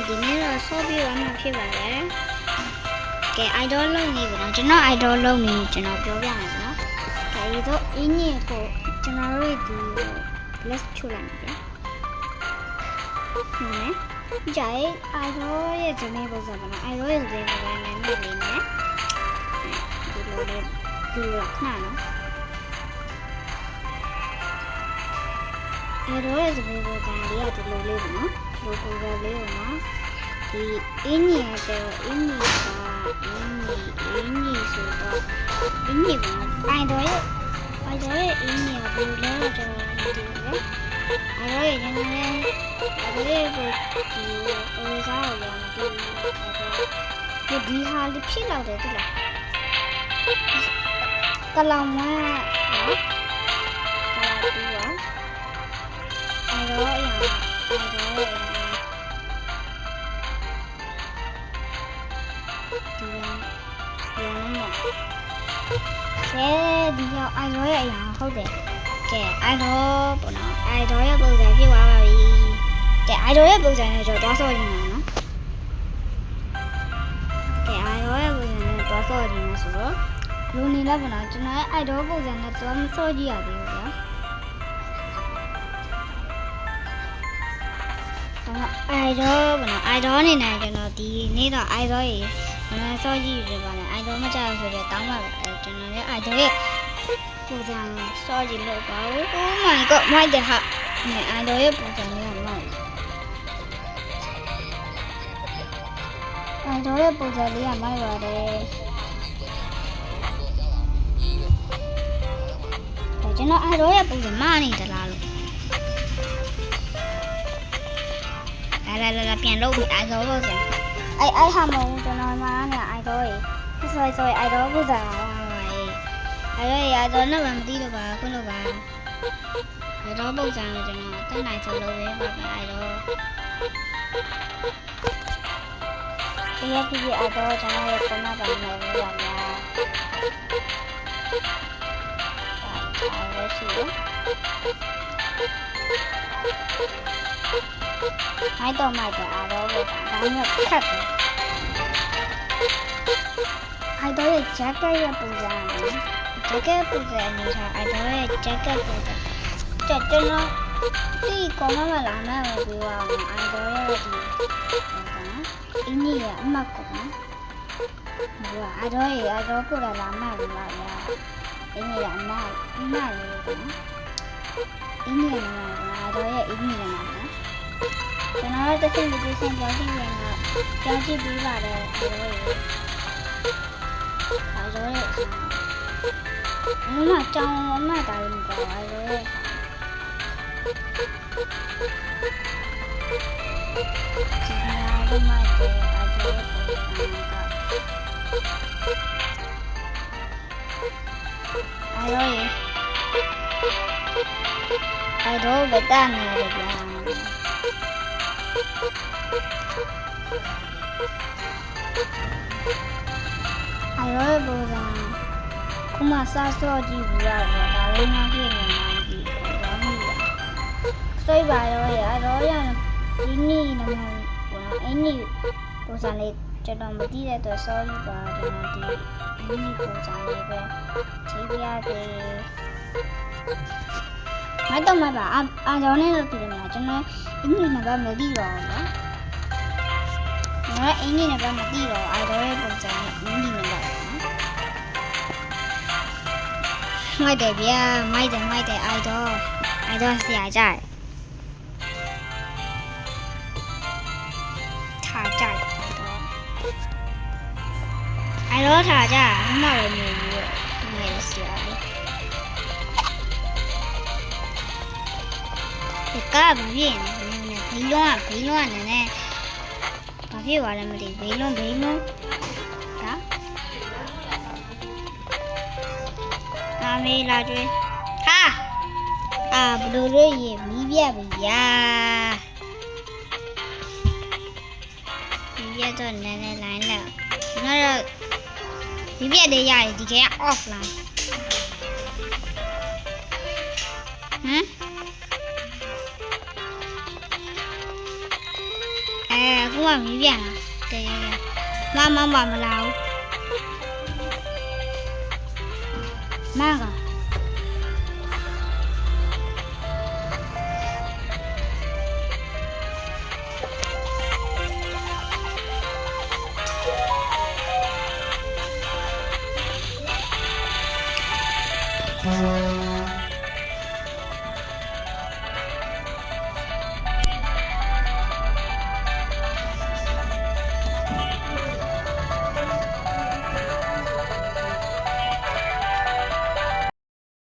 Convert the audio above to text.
ဒီနေ့တော့ဆော့ပြီးရမှာဖြစ်ပါတယ်ကဲ idol လုံးနေပြီနော်ကျွန်တော် idol လုံးနေကျွန်တော်ပြောပြမယ်နော်ကဲဒီတော့အင်းကြီးကိုကျွန်တော်တို့ဒီ let's ချလိုက်မယ်နော်ကြိုင် idol ရဲ့ဒီနေ့ပုံစံပါနော် idol ရဲ့ဒီနေ့ပုံစံနဲ့နေနေနဲ့ဒီလိုလေးဒီလိုခဏနော်idol ရဲ့ဒီနေ့ပုံစံလေးကဒီလိုလေးပေါ့နော်ဒီလိုပုံစံလေးပေါ့နော်ဒီအင်းကြီးကတော့အင်းကြီးဆိုတော့အင်းကြီးပေါ့ idol ရဲ့အင်းကြီးကဘယ်လိုလဲကျွန်တော်မသိဘူးလေidol ရဲ့ညီမလေးidol ရဲ့ဒီအိုစားကိုလည်းမသိဘူးဒီဟာလေးဖြစ်လာတယ်တိလားကလောင်မနော်ကလောင်ပြီးတော့idol အရင်idol ရဲ့ဒီရောက် idol ရဲ့အရာဟုတ်တယ်ကဲ idol ပေါ့နော် idol ရဲ့ပုံစံဖြစ်သွားပါပြီကဲ idol ရဲ့ပုံစံနဲ့ကျွန်တော်သွားဆော့ကြည့်မှာနော်ကဲ idol ရဲ့ပုံစံနဲ့သွားဆော့ကြည့်မှာဆိုတော့လူနေလဲပေါ့နော်ကျွန်တော်ရဲ့ idol ပုံစံနဲ့သွားမဆော့ကြည့်ရသေးဘူးဗျာidol ပေါ့နော် idol အနေနဲ့ကျွန်တော်ဒီနေ့တော့ idol ရေဆော့ကြည့်ရပါမယ် idol မကြောက်ဆိုတော့တောင်းပါပဲကျွန်တော်ရဲ့ idol ရဲ့ပုံစံဆော့ကြည့်လို့ပါဦး Oh my god မိုက်တယ်ဟာidol ရဲ့ပုံစံလေးကမိုက်idol ရဲ့ပုံစံလေးကမိုက်ပါတယ်ကျွန်တော် idol ရဲ့ပုံစံမနေတလားလို့လာပြန်လို့ idol လို့ဆိုအဲ့ဟာမဟုတ်ကျွန်တော်မှာနဲ့ idol ရေဆို idol ပုံစံidol နဲ့မသိတော့ပါခွင့်လို့ပါ idol ပုံစံကိုကျွန်တော်တက်နိုင်ဆိုလို့ပဲပါပဲ idol ဒီရက်ဒီ idol ကျွန်တော်ရဲ့ပုံမှန်ပါနေလို့ရပါအားရှိရမိုက်တော့မိုက်တယ်အားတော့ပဲဒါမျိုးခက်တယ် idol ရဲ့ jacket ရဲ့ပုံစံနော် jacket ပုံစံအနေထား idol ရဲ့ jacket ပုံစံကျွန်တော်ဒီcomment မှာလာမှပဲပြောရအောင် idol ရဲ့ဒီအင်းကြီးရဲ့အမှတ်ကောနော်ဟို idol ရဲ့ idol ကိုလာမှပဲလာရအင်းကြီးကအမှတ်လေးပေါ့နော်အင်းကြီးကလည်း idol ရဲ့အင်းကြီးလည်းနော်ကျွန်တော်တို့တစ်ချိန်တစ်ချိန်ပြောကြည့်ရင်တော့ကြောက်ကြည့်ပြီးပါတယ် idol ရဲ့မမကြောင်မမတားလို့ပြောပါရဲ့ဒီနာဘမတဲ့အကြောင်းidol ဘတာနေတယ်ဗျာidol ဘောရာခုမှစားစောကြည့်ဘူးရတော့ဒါလည်းမဖြစ်နေမှကြည့်တော့မိတာစိတ်ပါရောရတော့ရဒီနေ့နမဘောအင်းကြီးပုံစံလေးကျွန်တော်မသိတဲ့အတွက် sorry ပါကျွန်တော်ဒီအင်းကြီးပုံစံလေးပဲချိန်ပြရတယ်မတော့မပါအားကြောင့်လည်းတော့ပြည်နေမှာကျွန်တော်အင်းကြီးနံပါတ်မသိတော့ဘူးနော်ကျွန်တော်အင်းကြီးနံပါတ်မသိတော့အားတော့ရဲ့ပုံစံနဲ့အင်းကြီးနံပါတ်မိုက်တယ်ဗျာမိုက်တယ် idol ဆရာကြိုက်ထားကြိုက် idol ထားကြအမှလည်းနေဘူးနေဆရာလေးဒီကဘာဖြစ်နေဘီလုံးကနည်းဘာဖြစ်သွားလဲမသိဘီလုံးဒါအမေလာကျွေးဟာဘလူတို့ရေမီးပြပြီယာမီးပြတော့နည်းနည်းလိုင်းလောက်ကျွန်တော်တော့မီးပြတဲ့ရတယ်ဒီက offline အခု ကမီးပြန်လာမမမလာဘူးမက